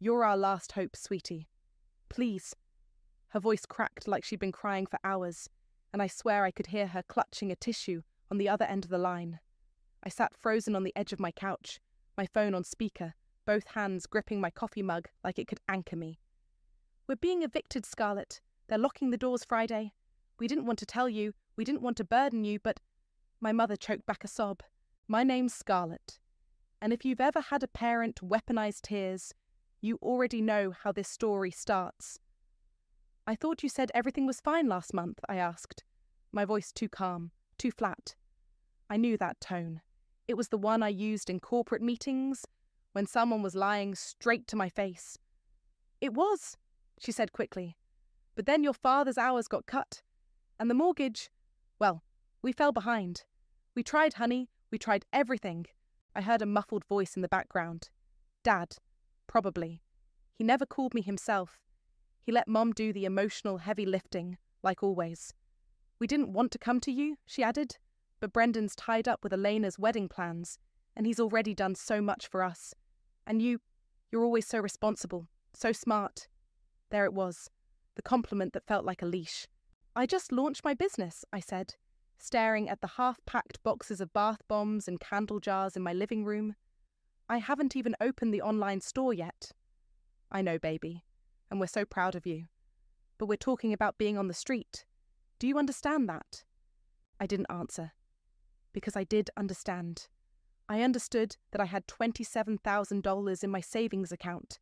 You're our last hope, sweetie. Please. Her voice cracked like she'd been crying for hours, and I swear I could hear her clutching a tissue on the other end of the line. I sat frozen on the edge of my couch, my phone on speaker, both hands gripping my coffee mug like it could anchor me. We're being evicted, Scarlett. They're locking the doors Friday. We didn't want to tell you, we didn't want to burden you, but... My mother choked back a sob. My name's Scarlett. And if you've ever had a parent weaponize tears, you already know how this story starts. I thought you said everything was fine last month, I asked, my voice too calm, too flat. I knew that tone. It was the one I used in corporate meetings, when someone was lying straight to my face. It was, she said quickly. But then your father's hours got cut. And the mortgage, well, we fell behind. We tried, honey. We tried everything. I heard a muffled voice in the background. Dad, probably. He never called me himself. He let Mom do the emotional heavy lifting, like always. We didn't want to come to you, she added, but Brendan's tied up with Elena's wedding plans, and he's already done so much for us. And you're always so responsible, so smart. There it was, the compliment that felt like a leash. I just launched my business, I said, staring at the half-packed boxes of bath bombs and candle jars in my living room. I haven't even opened the online store yet. I know, baby, and we're so proud of you. But we're talking about being on the street. Do you understand that? I didn't answer. Because I did understand. I understood that I had $27,000 in my savings account,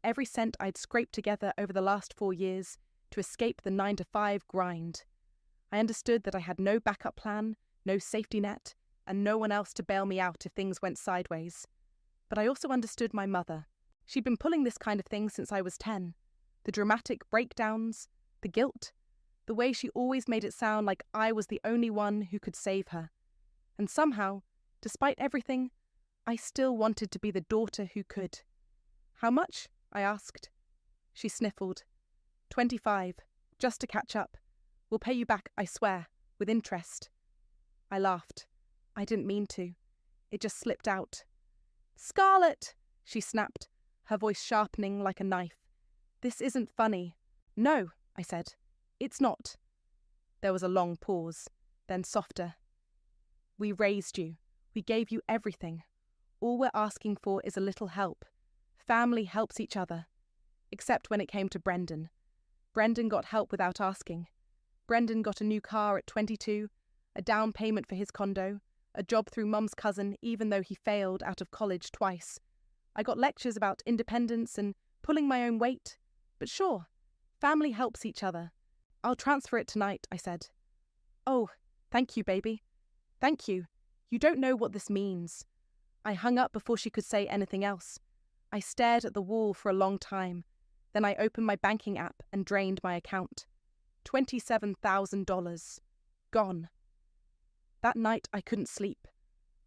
every cent I'd scraped together over the last 4 years to escape the 9-to-5 grind. I understood that I had no backup plan, no safety net, and no one else to bail me out if things went sideways. But I also understood my mother. She'd been pulling this kind of thing since I was 10. The dramatic breakdowns, the guilt, the way she always made it sound like I was the only one who could save her. And somehow, despite everything, I still wanted to be the daughter who could. How much? I asked. She sniffled. 25, just to catch up. We'll pay you back, I swear, with interest. I laughed. I didn't mean to. It just slipped out. Scarlett, she snapped, her voice sharpening like a knife. This isn't funny. No, I said. It's not. There was a long pause, then softer. We raised you. We gave you everything. All we're asking for is a little help. Family helps each other. Except when it came to Brendan. Brendan got help without asking. Brendan got a new car at 22, a down payment for his condo, a job through Mum's cousin even though he failed out of college twice. I got lectures about independence and pulling my own weight. But sure, family helps each other. I'll transfer it tonight, I said. Oh, thank you, baby. Thank you. You don't know what this means. I hung up before she could say anything else. I stared at the wall for a long time. Then I opened my banking app and drained my account. $27,000. Gone. That night I couldn't sleep.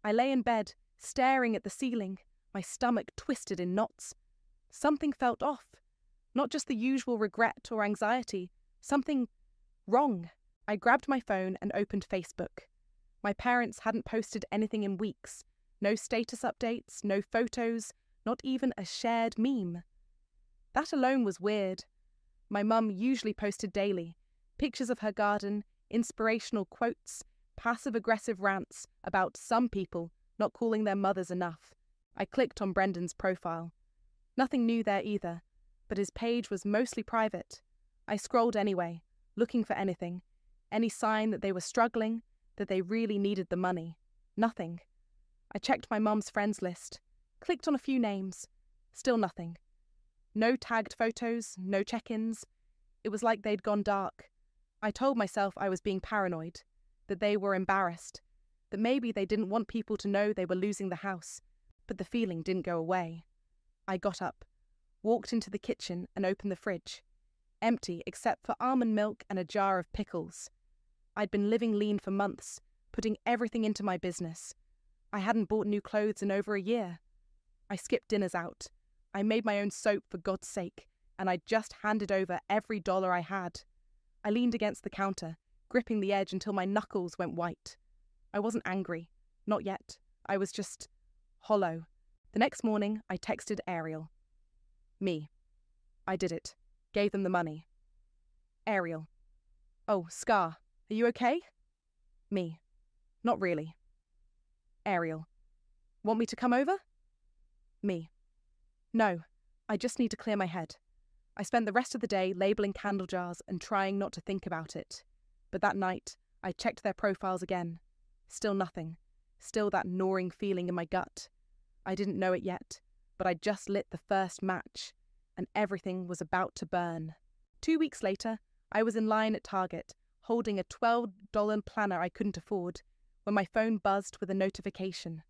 I lay in bed, staring at the ceiling, my stomach twisted in knots. Something felt off. Not just the usual regret or anxiety. Something wrong. I grabbed my phone and opened Facebook. My parents hadn't posted anything in weeks. No status updates, no photos, not even a shared meme. That alone was weird. My mum usually posted daily. Pictures of her garden, inspirational quotes, passive-aggressive rants about some people not calling their mothers enough. I clicked on Brendan's profile. Nothing new there either, but his page was mostly private. I scrolled anyway, looking for anything. Any sign that they were struggling, that they really needed the money. Nothing. I checked my mum's friends list, clicked on a few names. Still nothing. No tagged photos, no check-ins. It was like they'd gone dark. I told myself I was being paranoid, that they were embarrassed, that maybe they didn't want people to know they were losing the house, but the feeling didn't go away. I got up, walked into the kitchen and opened the fridge. Empty except for almond milk and a jar of pickles. I'd been living lean for months, putting everything into my business. I hadn't bought new clothes in over a year. I skipped dinners out. I made my own soap for God's sake, and I just handed over every dollar I had. I leaned against the counter, gripping the edge until my knuckles went white. I wasn't angry. Not yet. I was just hollow. The next morning, I texted Ariel. Me. I did it. Gave them the money. Ariel. Oh, Scar, are you okay? Me. Not really. Ariel. Want me to come over? Me. No, I just need to clear my head. I spent the rest of the day labeling candle jars and trying not to think about it. But that night, I checked their profiles again. Still nothing. Still that gnawing feeling in my gut. I didn't know it yet, but I just lit the first match, and everything was about to burn. 2 weeks later, I was in line at Target, holding a $12 planner I couldn't afford, when my phone buzzed with a notification.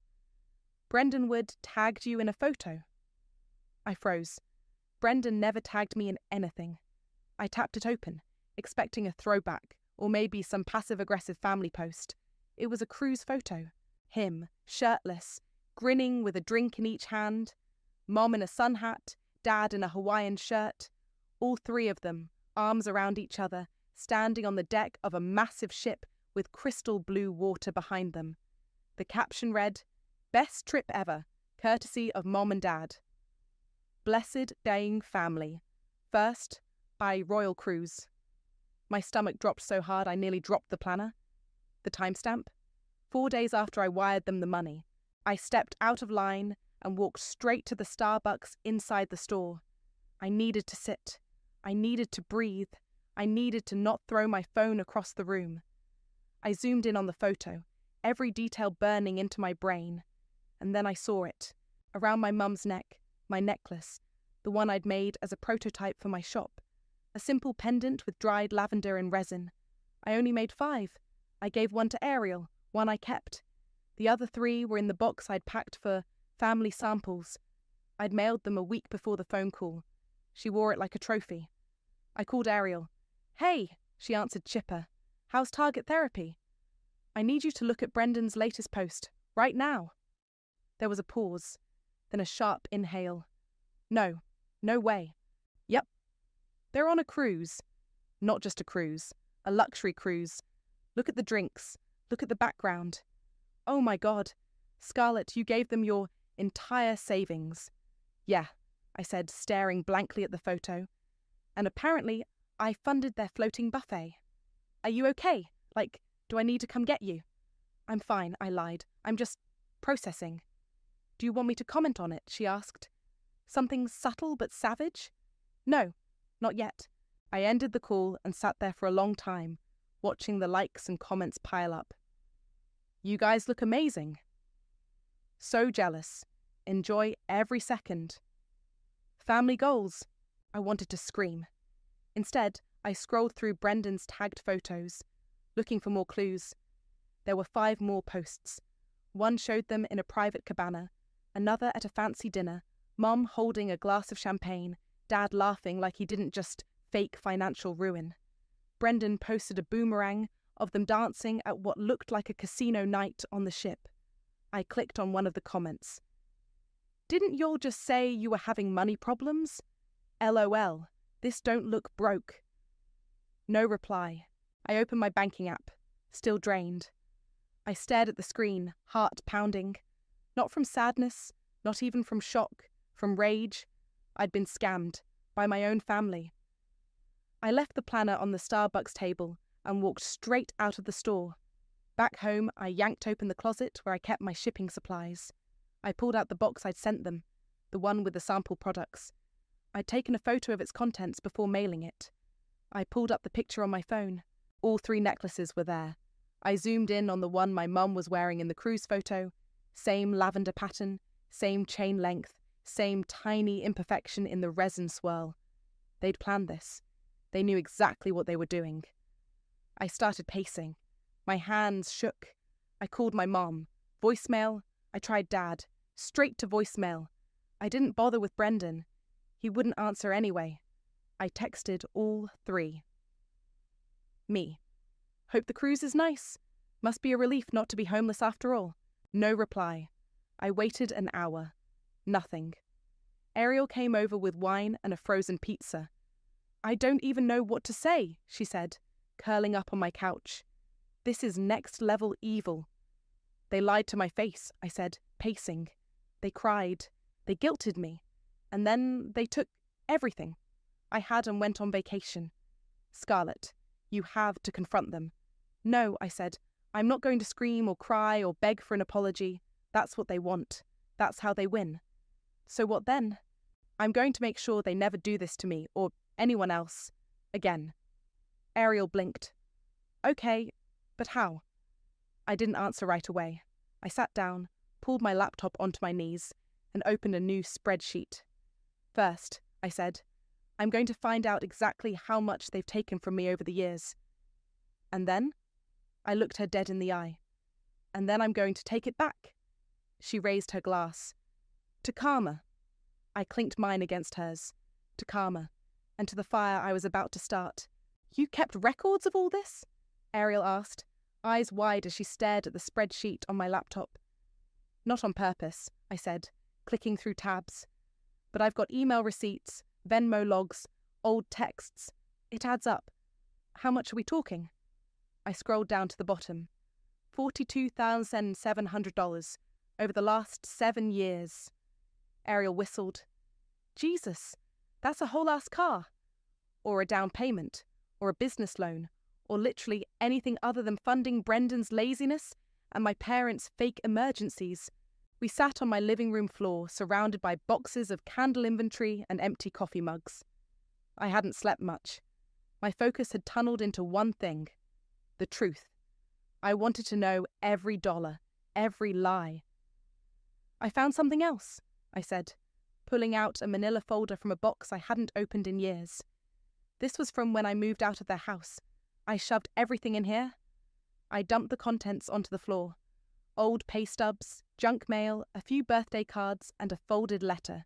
Brendan Wood tagged you in a photo. I froze. Brendan never tagged me in anything. I tapped it open, expecting a throwback, or maybe some passive-aggressive family post. It was a cruise photo. Him, shirtless, grinning with a drink in each hand. Mom in a sun hat, Dad in a Hawaiian shirt. All three of them, arms around each other, standing on the deck of a massive ship with crystal blue water behind them. The caption read, "Best trip ever, courtesy of Mom and Dad." Blessed Dying Family. First, by Royal Cruise. My stomach dropped so hard I nearly dropped the planner. The timestamp? 4 days after I wired them the money. I stepped out of line and walked straight to the Starbucks inside the store. I needed to sit. I needed to breathe. I needed to not throw my phone across the room. I zoomed in on the photo, every detail burning into my brain. And then I saw it. Around my mum's neck, my necklace, the one I'd made as a prototype for my shop. A simple pendant with dried lavender and resin. I only made 5. I gave one to Ariel, one I kept. The other 3 were in the box I'd packed for family samples. I'd mailed them a week before the phone call. She wore it like a trophy. I called Ariel. "Hey," she answered chipper. "How's Target therapy?" "I need you to look at Brendan's latest post, right now." There was a pause, then a sharp inhale. No, no way. Yep. They're on a cruise. Not just a cruise, a luxury cruise. Look at the drinks. Look at the background. Oh my God. Scarlett, you gave them your entire savings. Yeah, I said, staring blankly at the photo. And apparently, I funded their floating buffet. Are you okay? Like, do I need to come get you? I'm fine, I lied. I'm just processing. Do you want me to comment on it? She asked. Something subtle but savage? No, not yet. I ended the call and sat there for a long time, watching the likes and comments pile up. You guys look amazing. So jealous. Enjoy every second. Family goals. I wanted to scream. Instead, I scrolled through Brendan's tagged photos, looking for more clues. There were 5 more posts. One showed them in a private cabana, another at a fancy dinner, Mom holding a glass of champagne, Dad laughing like he didn't just fake financial ruin. Brendan posted a boomerang of them dancing at what looked like a casino night on the ship. I clicked on one of the comments. Didn't y'all just say you were having money problems? LOL, this don't look broke. No reply. I opened my banking app, still drained. I stared at the screen, heart pounding. Not from sadness, not even from shock, from rage. I'd been scammed by my own family. I left the planner on the Starbucks table and walked straight out of the store. Back home, I yanked open the closet where I kept my shipping supplies. I pulled out the box I'd sent them, the one with the sample products. I'd taken a photo of its contents before mailing it. I pulled up the picture on my phone. All 3 necklaces were there. I zoomed in on the one my mum was wearing in the cruise photo. Same lavender pattern, same chain length, same tiny imperfection in the resin swirl. They'd planned this. They knew exactly what they were doing. I started pacing. My hands shook. I called my mom. Voicemail. I tried Dad. Straight to voicemail. I didn't bother with Brendan. He wouldn't answer anyway. I texted all 3. Me. Hope the cruise is nice. Must be a relief not to be homeless after all. No reply. I waited an hour. Nothing. Ariel came over with wine and a frozen pizza. I don't even know what to say, she said, curling up on my couch. This is next level evil. They lied to my face, I said, pacing. They cried. They guilted me. And then they took Everything. I had and went on vacation. Scarlett, you have to confront them. No, I said. I'm not going to scream or cry or beg for an apology. That's what they want. That's how they win. So what then? I'm going to make sure they never do this to me or anyone else again. Ariel blinked. Okay, but how? I didn't answer right away. I sat down, pulled my laptop onto my knees, and opened a new spreadsheet. First, I said, I'm going to find out exactly how much they've taken from me over the years. And then? I looked her dead in the eye. And then I'm going to take it back. She raised her glass. To Karma. I clinked mine against hers. To Karma. And to the fire I was about to start. You kept records of all this? Ariel asked, eyes wide as she stared at the spreadsheet on my laptop. Not on purpose, I said, clicking through tabs. But I've got email receipts, Venmo logs, old texts. It adds up. How much are we talking? I scrolled down to the bottom. $42,700 over the last 7 years. Ariel whistled. Jesus, that's a whole ass car. Or a down payment, or a business loan, or literally anything other than funding Brendan's laziness and my parents' fake emergencies. We sat on my living room floor, surrounded by boxes of candle inventory and empty coffee mugs. I hadn't slept much. My focus had tunneled into one thing. The truth. I wanted to know every dollar, every lie. I found something else, I said, pulling out a manila folder from a box I hadn't opened in years. This was from when I moved out of their house. I shoved everything in here. I dumped the contents onto the floor. Old pay stubs, junk mail, a few birthday cards, and a folded letter.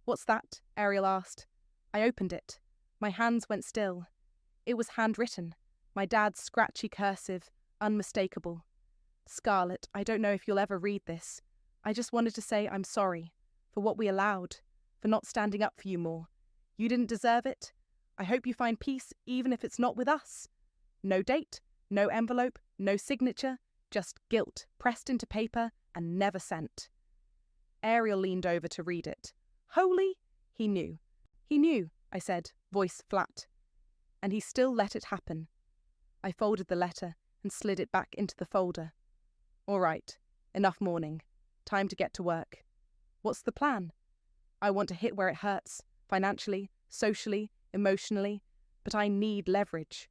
What's that? Ariel asked. I opened it. My hands went still. It was handwritten. My dad's scratchy cursive, unmistakable. Scarlett, I don't know if you'll ever read this. I just wanted to say I'm sorry for what we allowed, for not standing up for you more. You didn't deserve it. I hope you find peace even if it's not with us. No date, no envelope, no signature, just guilt pressed into paper and never sent. Ariel leaned over to read it. Holy? He knew. He knew, I said, voice flat. And he still let it happen. I folded the letter and slid it back into the folder. All right, enough mourning. Time to get to work. What's the plan? I want to hit where it hurts, financially, socially, emotionally, but I need leverage.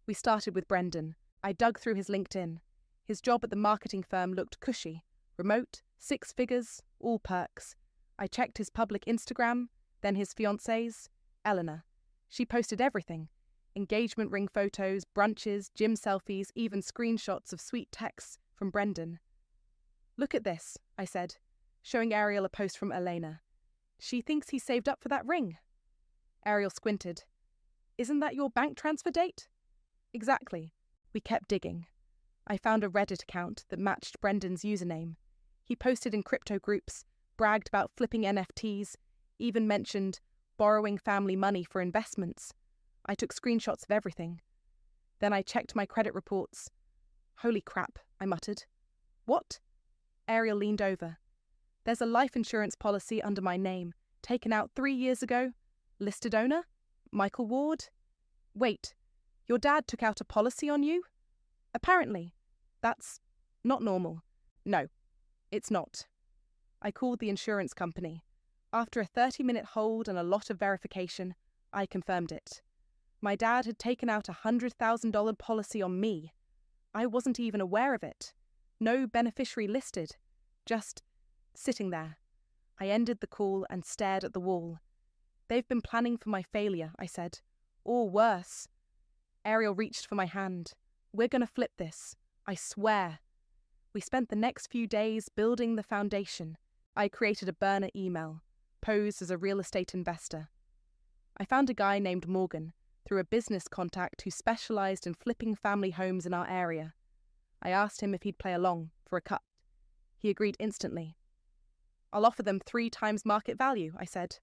We started with Brendan. I dug through his LinkedIn. His job at the marketing firm looked cushy. Remote, 6 figures, all perks. I checked his public Instagram, then his fiancée's, Eleanor. She posted everything. Engagement ring photos, brunches, gym selfies, even screenshots of sweet texts from Brendan. Look at this, I said, showing Ariel a post from Elena. She thinks he saved up for that ring. Ariel squinted. Isn't that your bank transfer date? Exactly. We kept digging. I found a Reddit account that matched Brendan's username. He posted in crypto groups, bragged about flipping NFTs, even mentioned borrowing family money for investments. I took screenshots of everything. Then I checked my credit reports. Holy crap, I muttered. What? Ariel leaned over. There's a life insurance policy under my name, taken out 3 years ago. Listed owner? Michael Ward? Wait, your dad took out a policy on you? Apparently. That's not normal. No, it's not. I called the insurance company. After a 30-minute hold and a lot of verification, I confirmed it. My dad had taken out a $100,000 policy on me. I wasn't even aware of it. No beneficiary listed. Just sitting there. I ended the call and stared at the wall. They've been planning for my failure, I said. Or worse. Ariel reached for my hand. We're going to flip this. I swear. We spent the next few days building the foundation. I created a burner email, posed as a real estate investor. I found a guy named Morgan through a business contact who specialized in flipping family homes in our area. I asked him if he'd play along for a cut. He agreed instantly. I'll offer them 3 times market value, I said.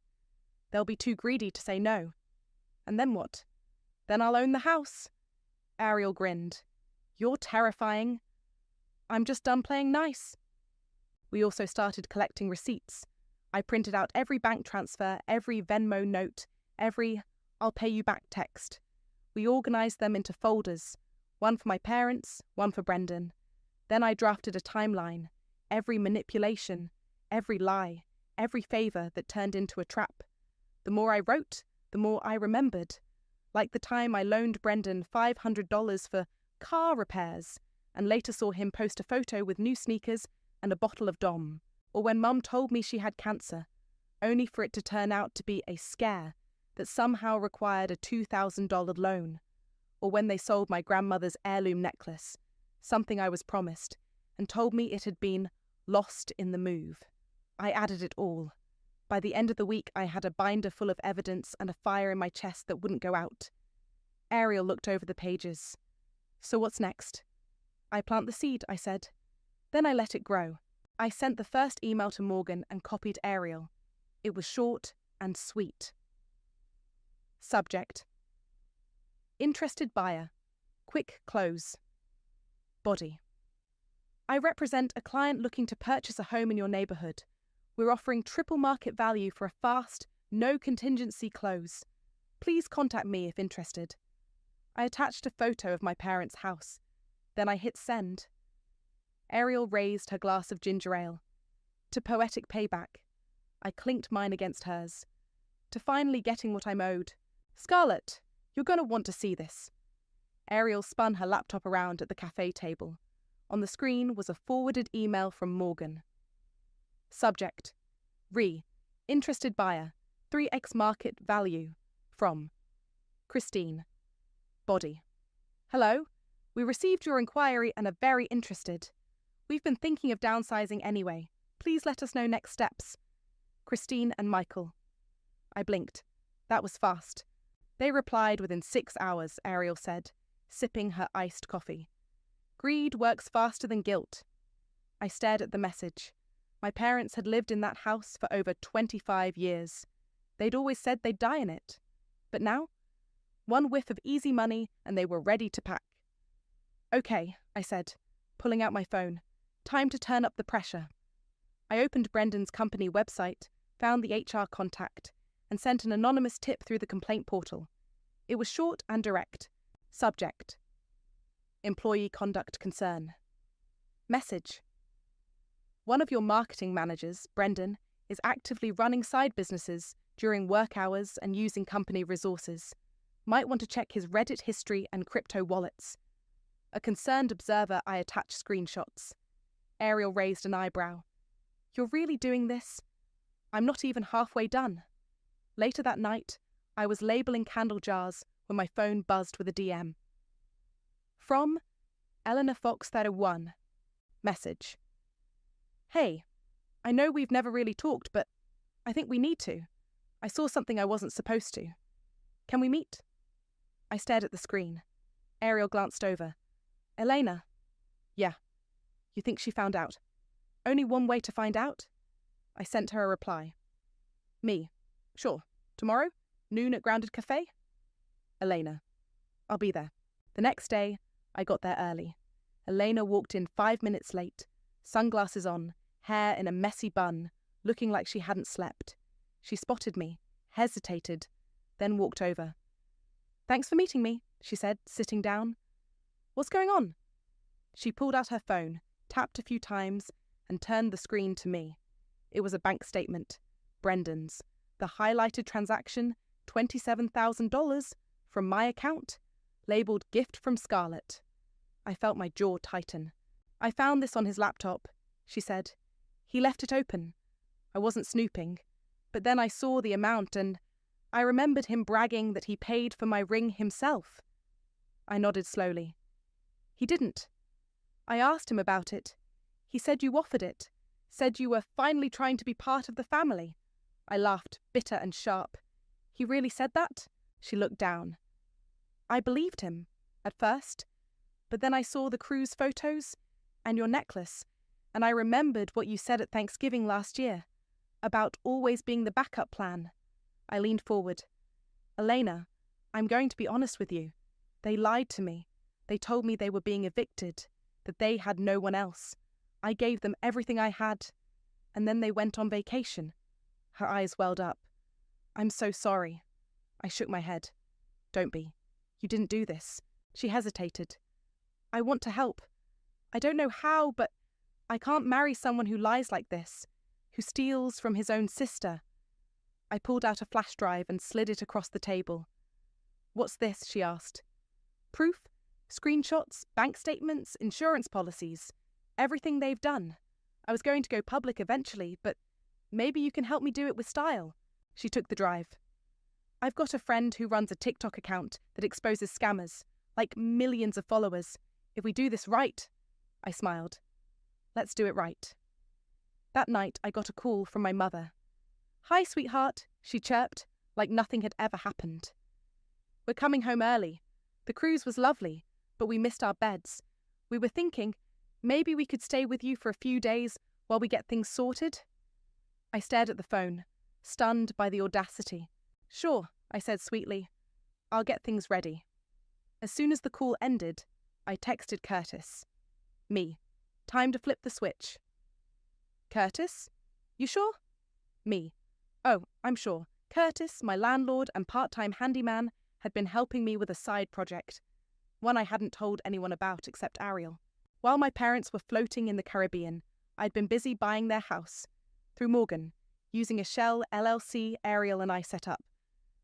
They'll be too greedy to say no. And then what? Then I'll own the house. Ariel grinned. You're terrifying. I'm just done playing nice. We also started collecting receipts. I printed out every bank transfer, every Venmo note, every "I'll pay you back" text. We organised them into folders, one for my parents, one for Brendan. Then I drafted a timeline, every manipulation, every lie, every favour that turned into a trap. The more I wrote, the more I remembered. Like the time I loaned Brendan $500 for car repairs and later saw him post a photo with new sneakers and a bottle of Dom. Or when Mum told me she had cancer, only for it to turn out to be a scare that somehow required a $2,000 loan. Or when they sold my grandmother's heirloom necklace, something I was promised, and told me it had been lost in the move. I added it all. By the end of the week, I had a binder full of evidence and a fire in my chest that wouldn't go out. Ariel looked over the pages. "So what's next?" "I plant the seed," I said. Then I let it grow. I sent the first email to Morgan and copied Ariel. It was short and sweet. Subject: Interested buyer. Quick close. Body: I represent a client looking to purchase a home in your neighbourhood. We're offering triple market value for a fast, no contingency close. Please contact me if interested. I attached a photo of my parents' house. Then I hit send. Ariel raised her glass of ginger ale. To poetic payback. I clinked mine against hers. To finally getting what I'm owed. "Scarlett, you're going to want to see this." Ariel spun her laptop around at the cafe table. On the screen was a forwarded email from Morgan. Subject: Interested buyer. 3x market value. From Christine. Body: Hello. We received your inquiry and are very interested. We've been thinking of downsizing anyway. Please let us know next steps. Christine and Michael. I blinked. That was fast. They replied within 6 hours, Ariel said, sipping her iced coffee. Greed works faster than guilt. I stared at the message. My parents had lived in that house for over 25 years. They'd always said they'd die in it. But now? One whiff of easy money and they were ready to pack. "Okay," I said, pulling out my phone. "Time to turn up the pressure." I opened Brendan's company website, found the HR contact, and sent an anonymous tip through the complaint portal. It was short and direct. Subject: Employee conduct concern. Message: One of your marketing managers, Brendan, is actively running side businesses during work hours and using company resources. Might want to check his Reddit history and crypto wallets. A concerned observer, I attached screenshots. Ariel raised an eyebrow. "You're really doing this?" "I'm not even halfway done." Later that night, I was labelling candle jars when my phone buzzed with a DM. From Eleanor Fox 31. Message: Hey, I know we've never really talked, but I think we need to. I saw something I wasn't supposed to. Can we meet? I stared at the screen. Ariel glanced over. Elena? Yeah. You think she found out? Only one way to find out? I sent her a reply. Me. Sure. Tomorrow? Noon at Grounded Cafe? Elena. I'll be there. The next day, I got there early. Elena walked in 5 minutes late, sunglasses on, hair in a messy bun, looking like she hadn't slept. She spotted me, hesitated, then walked over. Thanks for meeting me, she said, sitting down. What's going on? She pulled out her phone, tapped a few times, and turned the screen to me. It was a bank statement. Brendan's. The highlighted transaction, $27,000, from my account, labelled gift from Scarlett. I felt my jaw tighten. I found this on his laptop, she said. He left it open. I wasn't snooping. But then I saw the amount and I remembered him bragging that he paid for my ring himself. I nodded slowly. He didn't. I asked him about it. He said you offered it. Said you were finally trying to be part of the family. I laughed, bitter and sharp. He really said that? She looked down. I believed him, at first. But then I saw the cruise photos and your necklace, and I remembered what you said at Thanksgiving last year, about always being the backup plan. I leaned forward. Elena, I'm going to be honest with you. They lied to me. They told me they were being evicted, that they had no one else. I gave them everything I had, and then they went on vacation. Her eyes welled up. I'm so sorry. I shook my head. Don't be. You didn't do this. She hesitated. I want to help. I don't know how, but I can't marry someone who lies like this, who steals from his own sister. I pulled out a flash drive and slid it across the table. What's this? She asked. Proof? Screenshots, bank statements, insurance policies. Everything they've done. I was going to go public eventually, but maybe you can help me do it with style. She took the drive. I've got a friend who runs a TikTok account that exposes scammers, like millions of followers. If we do this right, I smiled. Let's do it right. That night, I got a call from my mother. Hi, sweetheart, she chirped, like nothing had ever happened. We're coming home early. The cruise was lovely, but we missed our beds. We were thinking, maybe we could stay with you for a few days while we get things sorted. I stared at the phone, stunned by the audacity. Sure, I said sweetly. I'll get things ready. As soon as the call ended, I texted Curtis. Me. Time to flip the switch. Curtis? You sure? Me. Oh, I'm sure. Curtis, my landlord and part-time handyman, had been helping me with a side project, one I hadn't told anyone about except Ariel. While my parents were floating in the Caribbean, I'd been busy buying their house, through Morgan, using a shell LLC Ariel and I set up.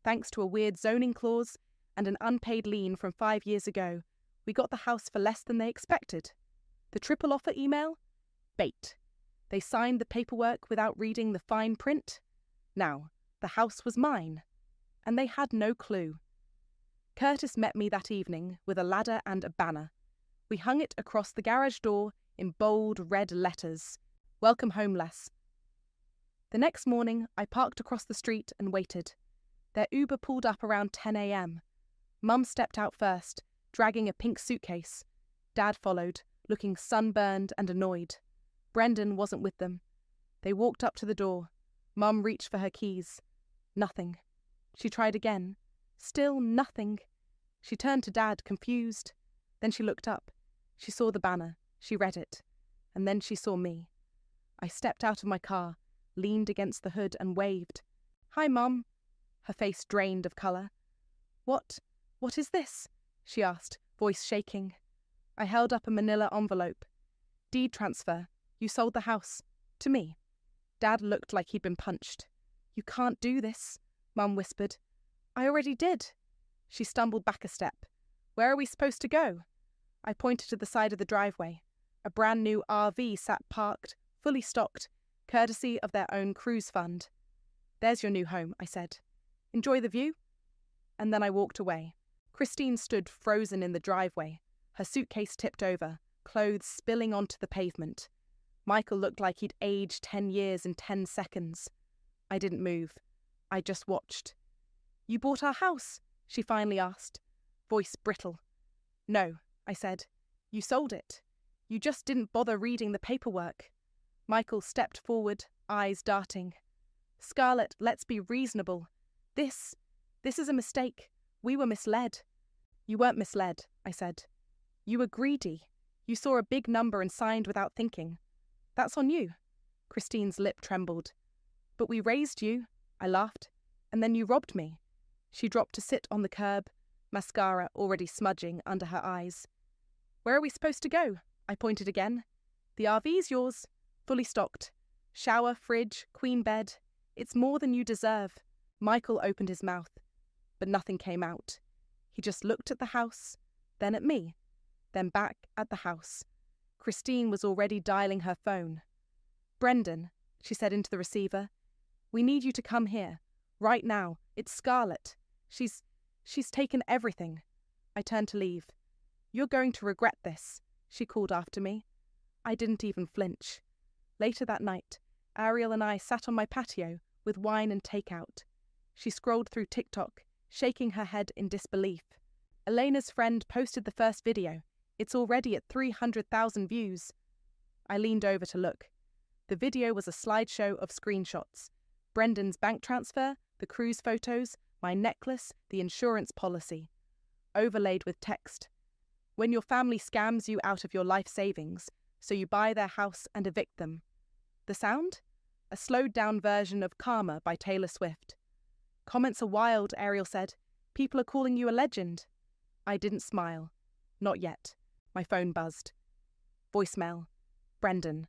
Thanks to a weird zoning clause and an unpaid lien from 5 years ago, we got the house for less than they expected. The triple offer email? Bait. They signed the paperwork without reading the fine print. Now, the house was mine, and they had no clue. Curtis met me that evening with a ladder and a banner. We hung it across the garage door in bold red letters. Welcome home, Les. The next morning, I parked across the street and waited. Their Uber pulled up around 10 a.m. Mum stepped out first, dragging a pink suitcase. Dad followed, looking sunburned and annoyed. Brendan wasn't with them. They walked up to the door. Mum reached for her keys. Nothing. She tried again. Still nothing. She turned to Dad, confused. Then she looked up. She saw the banner. She read it. And then she saw me. I stepped out of my car, leaned against the hood and waved. Hi, Mum. Her face drained of colour. What is this? She asked, voice shaking. I held up a manila envelope. Deed transfer. You sold the house. To me. Dad looked like he'd been punched. You can't do this, Mum whispered. I already did. She stumbled back a step. Where are we supposed to go? I pointed to the side of the driveway. A brand new RV sat parked, fully stocked, courtesy of their own cruise fund. There's your new home, I said. Enjoy the view? And then I walked away. Christine stood frozen in the driveway, her suitcase tipped over, clothes spilling onto the pavement. Michael looked like he'd aged 10 years in 10 seconds. I didn't move. I just watched. You bought our house? She finally asked, voice brittle. No, I said. You sold it. You just didn't bother reading the paperwork. Michael stepped forward, eyes darting. Scarlett, let's be reasonable. This is a mistake. We were misled. You weren't misled, I said. You were greedy. You saw a big number and signed without thinking. That's on you. Christine's lip trembled. But we raised you, I laughed, and then you robbed me. She dropped to sit on the curb, mascara already smudging under her eyes. Where are we supposed to go? I pointed again. The RV's yours, fully stocked. Shower, fridge, queen bed. It's more than you deserve. Michael opened his mouth, but nothing came out. He just looked at the house, then at me, then back at the house. Christine was already dialing her phone. Brendan, she said into the receiver, we need you to come here. Right now. It's Scarlett. She's taken everything. I turned to leave. You're going to regret this, she called after me. I didn't even flinch. Later that night, Ariel and I sat on my patio with wine and takeout. She scrolled through TikTok, shaking her head in disbelief. Elena's friend posted the first video. It's already at 300,000 views. I leaned over to look. The video was a slideshow of screenshots. Brendan's bank transfer, the cruise photos, my necklace, the insurance policy. Overlaid with text. When your family scams you out of your life savings, so you buy their house and evict them. The sound? A slowed-down version of Karma by Taylor Swift. Comments are wild, Ariel said. People are calling you a legend. I didn't smile. Not yet. My phone buzzed. Voicemail. Brendan.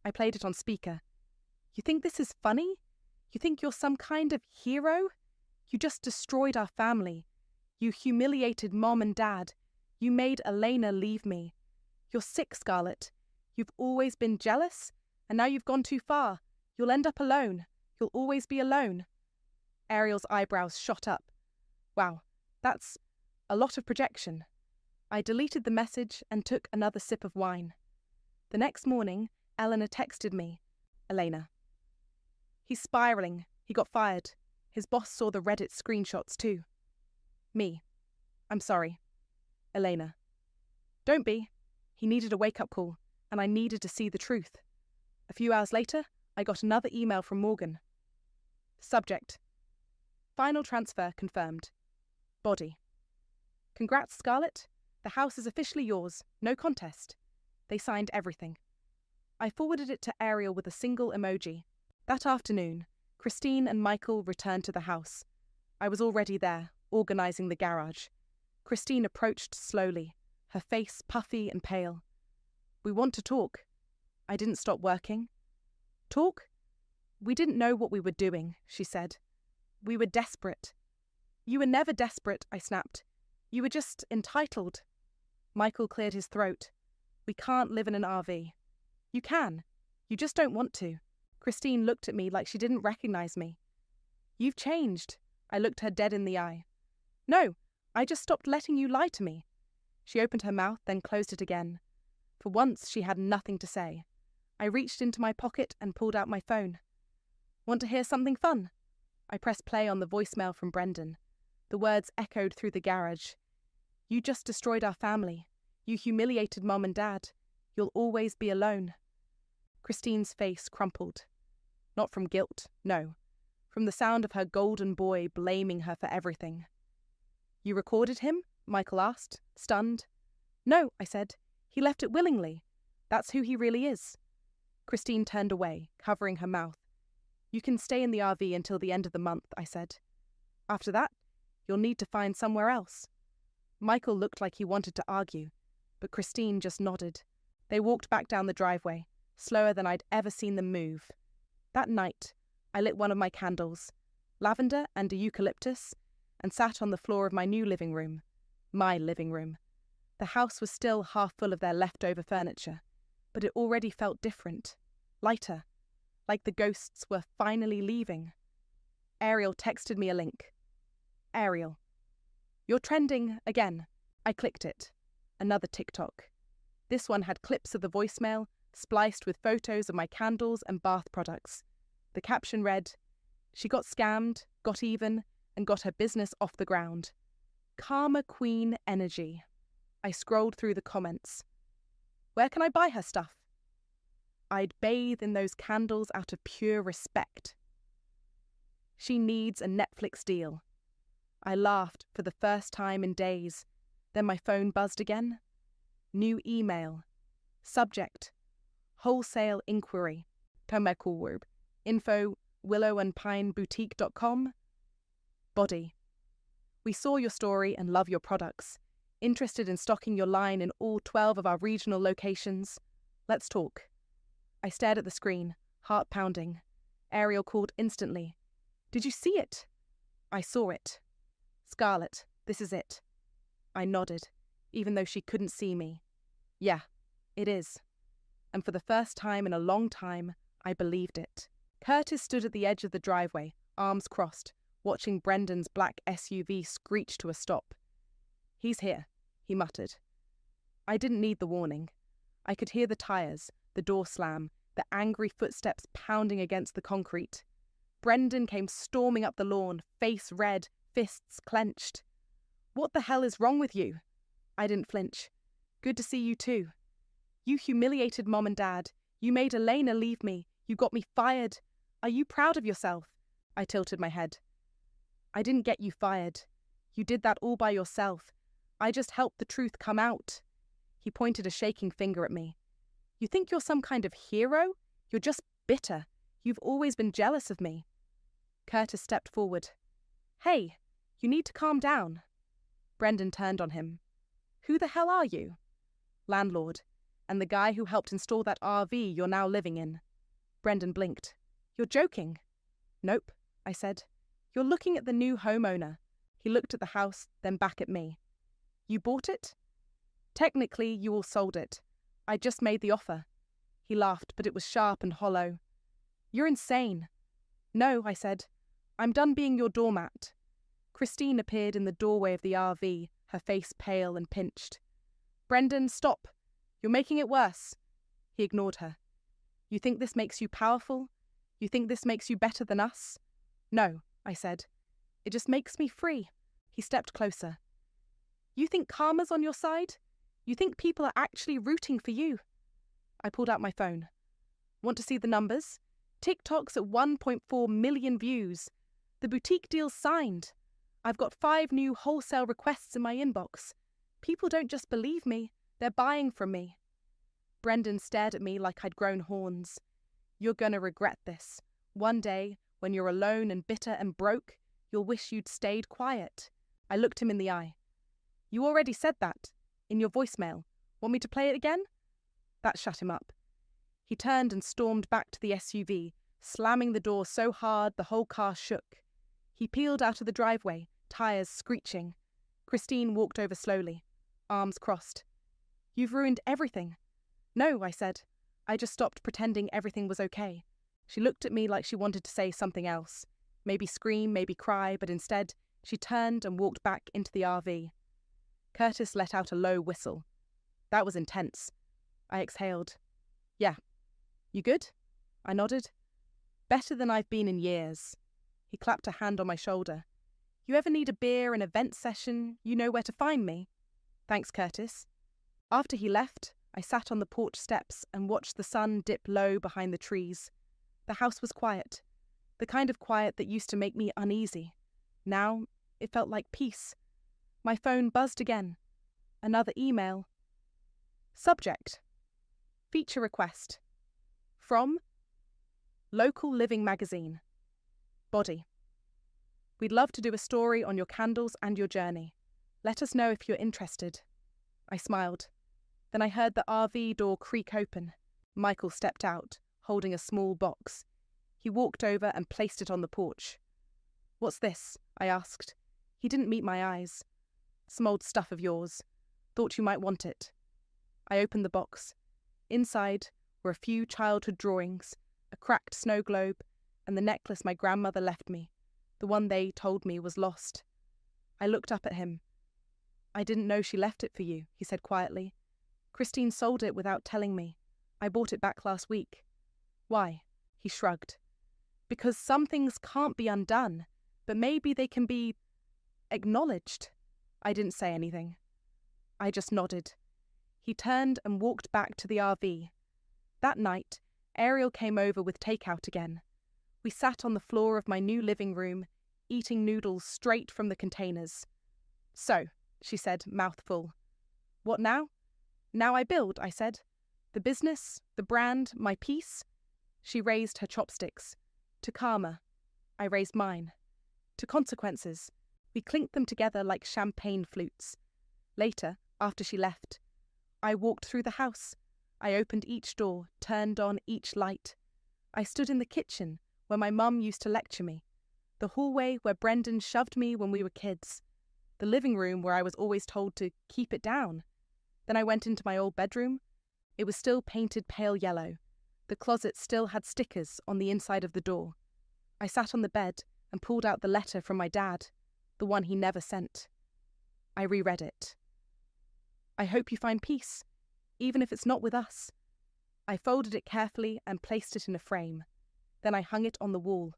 I played it on speaker. You think this is funny? You think you're some kind of hero? You just destroyed our family. You humiliated Mom and Dad. You made Elena leave me. You're sick, Scarlett. You've always been jealous, and now you've gone too far. You'll end up alone. You'll always be alone. Ariel's eyebrows shot up. Wow, that's a lot of projection. I deleted the message and took another sip of wine. The next morning, Eleanor texted me. Elena. He's spiraling. He got fired. His boss saw the Reddit screenshots too. Me. I'm sorry. Elena. Don't be. He needed a wake-up call, and I needed to see the truth. A few hours later, I got another email from Morgan. Subject. Final transfer confirmed. Body. Congrats, Scarlett. The house is officially yours. No contest. They signed everything. I forwarded it to Ariel with a single emoji. That afternoon, Christine and Michael returned to the house. I was already there, organising the garage. Christine approached slowly, her face puffy and pale. We want to talk. I didn't stop working. Talk? We didn't know what we were doing, she said. We were desperate. You were never desperate, I snapped. You were just entitled. Michael cleared his throat. We can't live in an RV. You can. You just don't want to. Christine looked at me like she didn't recognize me. You've changed. I looked her dead in the eye. No, I just stopped letting you lie to me. She opened her mouth, then closed it again. For once, she had nothing to say. I reached into my pocket and pulled out my phone. Want to hear something fun? I pressed play on the voicemail from Brendan. The words echoed through the garage. You just destroyed our family. You humiliated Mom and Dad. You'll always be alone. Christine's face crumpled. Not from guilt, no. From the sound of her golden boy blaming her for everything. You recorded him? Michael asked, stunned. No, I said. He left it willingly. That's who he really is. Christine turned away, covering her mouth. You can stay in the RV until the end of the month, I said. After that, you'll need to find somewhere else. Michael looked like he wanted to argue, but Christine just nodded. They walked back down the driveway, slower than I'd ever seen them move. That night, I lit one of my candles, lavender and a eucalyptus, and sat on the floor of my new living room. My living room. The house was still half full of their leftover furniture, but it already felt different, lighter, like the ghosts were finally leaving. Ariel texted me a link. Ariel. You're trending again. I clicked it. Another TikTok. This one had clips of the voicemail, spliced with photos of my candles and bath products. The caption read, She got scammed, got even, and got her business off the ground. Karma Queen energy. I scrolled through the comments. Where can I buy her stuff? I'd bathe in those candles out of pure respect. She needs a Netflix deal. I laughed for the first time in days. Then my phone buzzed again. New email. Subject. Wholesale inquiry. Tömmerkorb. Info willowandpineboutique.com. Body. We saw your story and love your products. Interested in stocking your line in all 12 of our regional locations. Let's talk. I stared at the screen, heart pounding. Ariel called instantly. Did you see it? I saw it. Scarlett, this is it. I nodded, even though she couldn't see me. Yeah, it is. And for the first time in a long time, I believed it. Curtis stood at the edge of the driveway, arms crossed, watching Brendan's black SUV screech to a stop. He's here, he muttered. I didn't need the warning. I could hear the tires, the door slam, the angry footsteps pounding against the concrete. Brendan came storming up the lawn, face red, fists clenched. What the hell is wrong with you? I didn't flinch. Good to see you too. You humiliated Mom and Dad. You made Elena leave me. You got me fired. Are you proud of yourself? I tilted my head. I didn't get you fired. You did that all by yourself. I just helped the truth come out. He pointed a shaking finger at me. You think you're some kind of hero? You're just bitter. You've always been jealous of me. Curtis stepped forward. Hey, you need to calm down. Brendan turned on him. Who the hell are you? Landlord, and the guy who helped install that RV you're now living in. Brendan blinked. You're joking. Nope, I said. You're looking at the new homeowner. He looked at the house, then back at me. You bought it? Technically, you all sold it. I just made the offer. He laughed, but it was sharp and hollow. You're insane. No, I said. I'm done being your doormat. Christine appeared in the doorway of the RV, her face pale and pinched. Brendan, stop. You're making it worse. He ignored her. You think this makes you powerful? You think this makes you better than us? No, I said. It just makes me free. He stepped closer. You think karma's on your side? You think people are actually rooting for you? I pulled out my phone. Want to see the numbers? TikTok's at 1.4 million views. The boutique deal's signed. I've got 5 new wholesale requests in my inbox. People don't just believe me, they're buying from me. Brendan stared at me like I'd grown horns. You're gonna regret this. One day, when you're alone and bitter and broke, you'll wish you'd stayed quiet. I looked him in the eye. You already said that. In your voicemail. Want me to play it again? That shut him up. He turned and stormed back to the SUV, slamming the door so hard the whole car shook. He peeled out of the driveway, tires screeching. Christine walked over slowly, arms crossed. You've ruined everything. No, I said. I just stopped pretending everything was okay. She looked at me like she wanted to say something else. Maybe scream, maybe cry, but instead, she turned and walked back into the RV. Curtis let out a low whistle. That was intense. I exhaled. Yeah. You good? I nodded. Better than I've been in years. He clapped a hand on my shoulder. You ever need a beer, an event session, you know where to find me. Thanks, Curtis. After he left, I sat on the porch steps and watched the sun dip low behind the trees. The house was quiet, the kind of quiet that used to make me uneasy. Now, it felt like peace. My phone buzzed again. Another email. Subject. Feature request. From Local Living Magazine. Body. We'd love to do a story on your candles and your journey. Let us know if you're interested. I smiled. Then I heard the RV door creak open. Michael stepped out, holding a small box. He walked over and placed it on the porch. What's this? I asked. He didn't meet my eyes. Some old stuff of yours. Thought you might want it. I opened the box. Inside were a few childhood drawings, a cracked snow globe, and the necklace my grandmother left me, the one they told me was lost. I looked up at him. I didn't know she left it for you, he said quietly. Christine sold it without telling me. I bought it back last week. Why? He shrugged. Because some things can't be undone, but maybe they can be acknowledged. I didn't say anything. I just nodded. He turned and walked back to the RV. That night, Ariel came over with takeout again. We sat on the floor of my new living room, eating noodles straight from the containers. So, she said, mouth full. What now? Now I build, I said. The business, the brand, my peace. She raised her chopsticks. To karma. I raised mine. To consequences. We clinked them together like champagne flutes. Later, after she left, I walked through the house. I opened each door, turned on each light. I stood in the kitchen, where my mum used to lecture me. The hallway where Brendan shoved me when we were kids. The living room where I was always told to keep it down. Then I went into my old bedroom. It was still painted pale yellow. The closet still had stickers on the inside of the door. I sat on the bed and pulled out the letter from my dad, the one he never sent. I reread it. I hope you find peace, even if it's not with us. I folded it carefully and placed it in a frame. Then I hung it on the wall.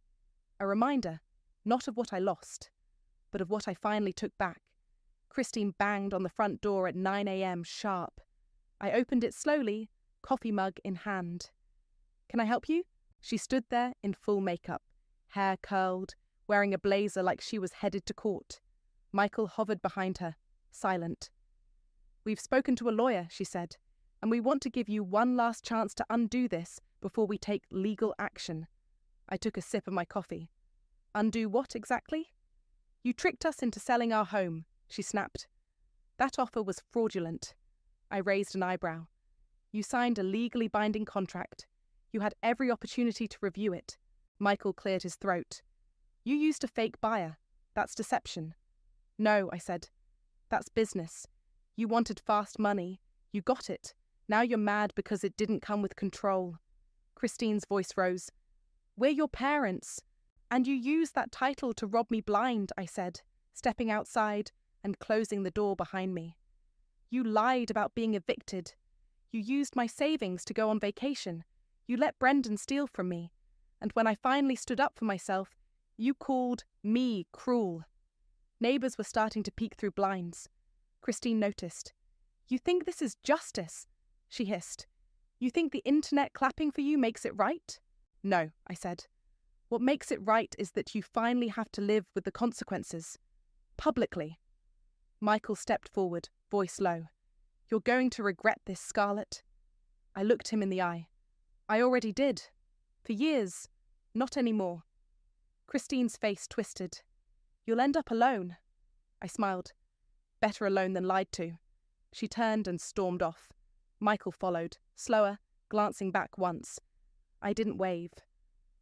A reminder, not of what I lost, but of what I finally took back. Christine banged on the front door at 9 a.m. sharp. I opened it slowly, coffee mug in hand. Can I help you? She stood there in full makeup, hair curled, wearing a blazer like she was headed to court. Michael hovered behind her, silent. We've spoken to a lawyer, she said, and we want to give you one last chance to undo this before we take legal action. I took a sip of my coffee. Undo what exactly? You tricked us into selling our home, she snapped. That offer was fraudulent. I raised an eyebrow. You signed a legally binding contract. You had every opportunity to review it. Michael cleared his throat. You used a fake buyer. That's deception. No, I said. That's business. You wanted fast money. You got it. Now you're mad because it didn't come with control. Christine's voice rose. We're your parents. And you used that title to rob me blind, I said, stepping outside and closing the door behind me. You lied about being evicted. You used my savings to go on vacation. You let Brendan steal from me. And when I finally stood up for myself, you called me cruel. Neighbours were starting to peek through blinds. Christine noticed. You think this is justice? She hissed. You think the internet clapping for you makes it right? No, I said. What makes it right is that you finally have to live with the consequences. Publicly. Michael stepped forward, voice low. You're going to regret this, Scarlett. I looked him in the eye. I already did. For years. Not anymore. Christine's face twisted. You'll end up alone. I smiled. Better alone than lied to. She turned and stormed off. Michael followed, slower, glancing back once. I didn't wave.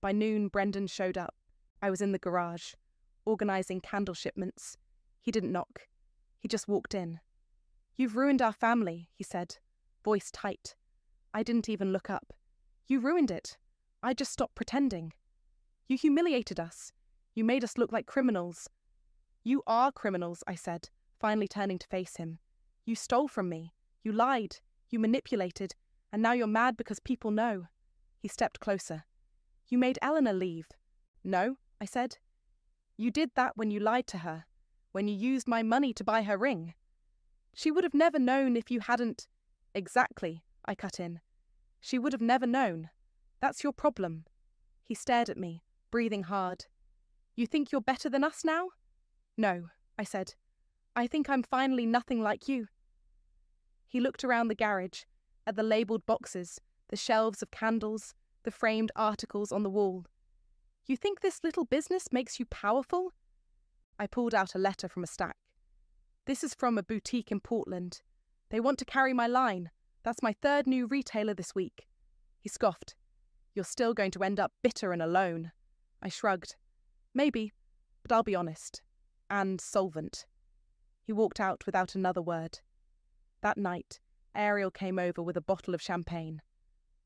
By noon, Brendan showed up. I was in the garage, organising candle shipments. He didn't knock. He just walked in. You've ruined our family, he said, voice tight. I didn't even look up. You ruined it. I just stopped pretending. You humiliated us. You made us look like criminals. You are criminals, I said, finally turning to face him. You stole from me. You lied. You manipulated. And now you're mad because people know. He stepped closer. You made Eleanor leave. No, I said. You did that when you lied to her, when you used my money to buy her ring. She would have never known if you hadn't. Exactly, I cut in. She would have never known. That's your problem. He stared at me, breathing hard. You think you're better than us now? No, I said. I think I'm finally nothing like you. He looked around the garage, at the labelled boxes, the shelves of candles, the framed articles on the wall. You think this little business makes you powerful? I pulled out a letter from a stack. This is from a boutique in Portland. They want to carry my line. That's my third new retailer this week. He scoffed. You're still going to end up bitter and alone. I shrugged. Maybe, but I'll be honest. And solvent. He walked out without another word. That night, Ariel came over with a bottle of champagne.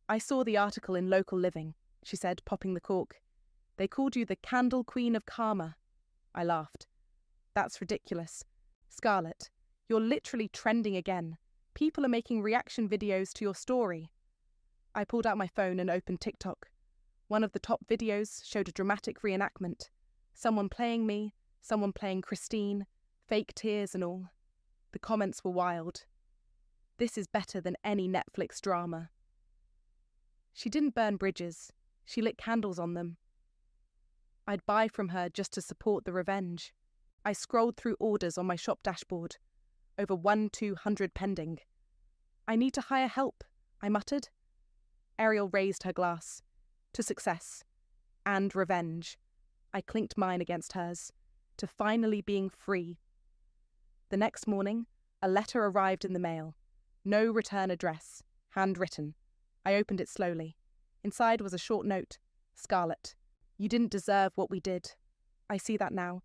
I saw the article in Local Living, she said, popping the cork. They called you the Candle Queen of Karma. I laughed. That's ridiculous. Scarlett, you're literally trending again. People are making reaction videos to your story. I pulled out my phone and opened TikTok. One of the top videos showed a dramatic reenactment. Someone playing me, someone playing Christine, fake tears and all. The comments were wild. This is better than any Netflix drama. She didn't burn bridges. She lit candles on them. I'd buy from her just to support the revenge. I scrolled through orders on my shop dashboard. Over 200 pending. I need to hire help, I muttered. Ariel raised her glass. To success. And revenge. I clinked mine against hers. To finally being free. The next morning, a letter arrived in the mail. No return address. Handwritten. I opened it slowly. Inside was a short note. Scarlett, you didn't deserve what we did. I see that now.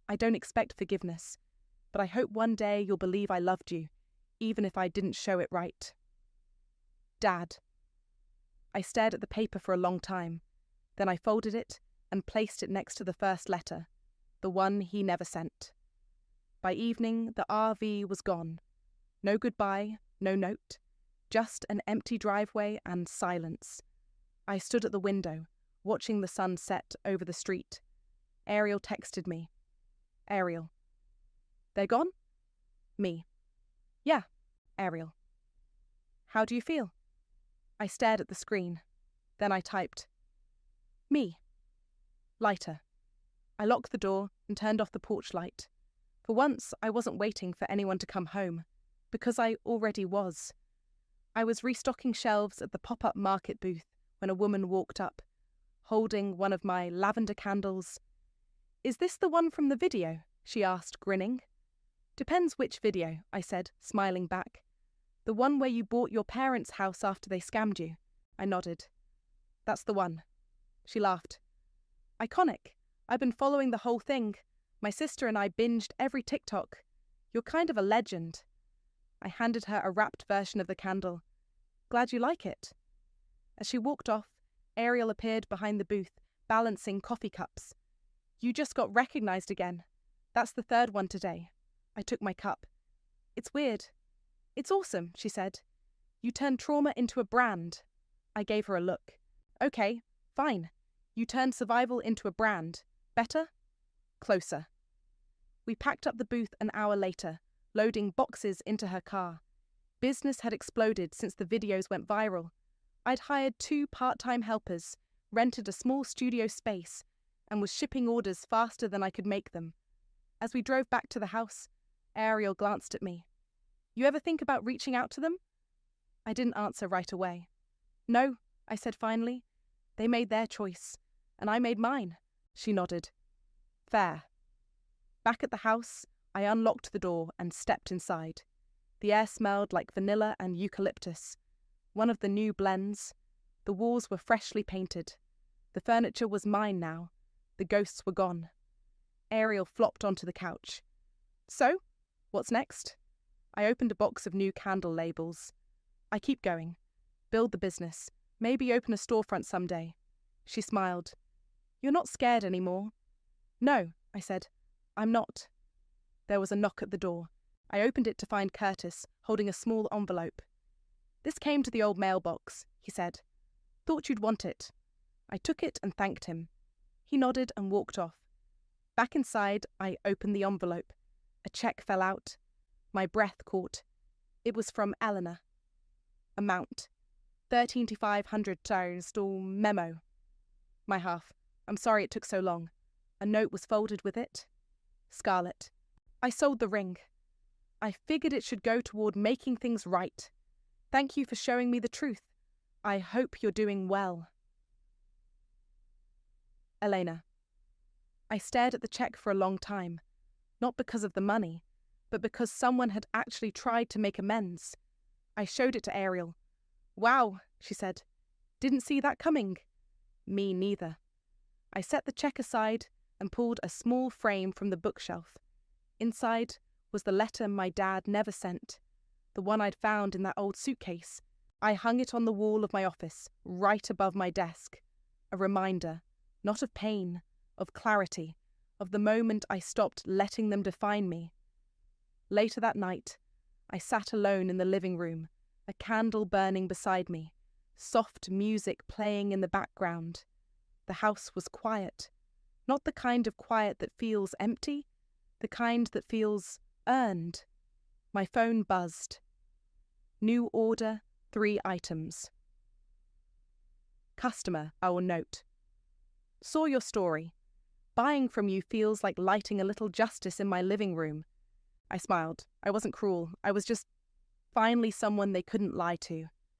I don't expect forgiveness, but I hope one day you'll believe I loved you, even if I didn't show it right. Dad. I stared at the paper for a long time. Then I folded it and placed it next to the first letter, the one he never sent. By evening, the RV was gone. No goodbye, no note. Just an empty driveway and silence. I stood at the window, watching the sun set over the street. Ariel texted me. Ariel. They're gone? Me. Yeah, Ariel. How do you feel? I stared at the screen. Then I typed. Me. Lighter. I locked the door and turned off the porch light. For once, I wasn't waiting for anyone to come home, because I already was. I was restocking shelves at the pop-up market booth when a woman walked up, holding one of my lavender candles. Is this the one from the video? she asked, grinning. Depends which video, I said, smiling back. The one where you bought your parents' house after they scammed you. I nodded. That's the one. She laughed. Iconic. I've been following the whole thing. My sister and I binged every TikTok. You're kind of a legend. I handed her a wrapped version of the candle. Glad you like it. As she walked off, Ariel appeared behind the booth, balancing coffee cups. You just got recognized again. That's the third one today. I took my cup. It's weird. It's awesome, she said. You turned trauma into a brand. I gave her a look. Okay, fine. You turned survival into a brand. Better? Closer. We packed up the booth an hour later, loading boxes into her car. Business had exploded since the videos went viral. I'd hired 2 part-time helpers, rented a small studio space, and was shipping orders faster than I could make them. As we drove back to the house, Ariel glanced at me. You ever think about reaching out to them? I didn't answer right away. No, I said finally. They made their choice, and I made mine. She nodded. Fair. Back at the house, I unlocked the door and stepped inside. The air smelled like vanilla and eucalyptus. One of the new blends. The walls were freshly painted. The furniture was mine now. The ghosts were gone. Ariel flopped onto the couch. So, what's next? I opened a box of new candle labels. I keep going. Build the business. Maybe open a storefront someday. She smiled. You're not scared anymore. No, I said. I'm not. There was a knock at the door. I opened it to find Curtis, holding a small envelope. This came to the old mailbox, he said. Thought you'd want it. I took it and thanked him. He nodded and walked off. Back inside, I opened the envelope. A check fell out. My breath caught. It was from Eleanor. Amount. $13,500 install memo. My half. I'm sorry it took so long. A note was folded with it. Scarlett. I sold the ring. I figured it should go toward making things right. Thank you for showing me the truth. I hope you're doing well. Elena. I stared at the check for a long time, not because of the money, but because someone had actually tried to make amends. I showed it to Ariel. Wow, she said. Didn't see that coming. Me neither. I set the check aside and pulled a small frame from the bookshelf. Inside was the letter my dad never sent, the one I'd found in that old suitcase. I hung it on the wall of my office, right above my desk. A reminder, not of pain, of clarity, of the moment I stopped letting them define me. Later that night, I sat alone in the living room, a candle burning beside me, soft music playing in the background. The house was quiet, not the kind of quiet that feels empty, the kind that feels earned. My phone buzzed. New order, 3 items. Customer, I will note. Saw your story. Buying from you feels like lighting a little justice in my living room. I smiled. I wasn't cruel. I was just finally someone they couldn't lie to.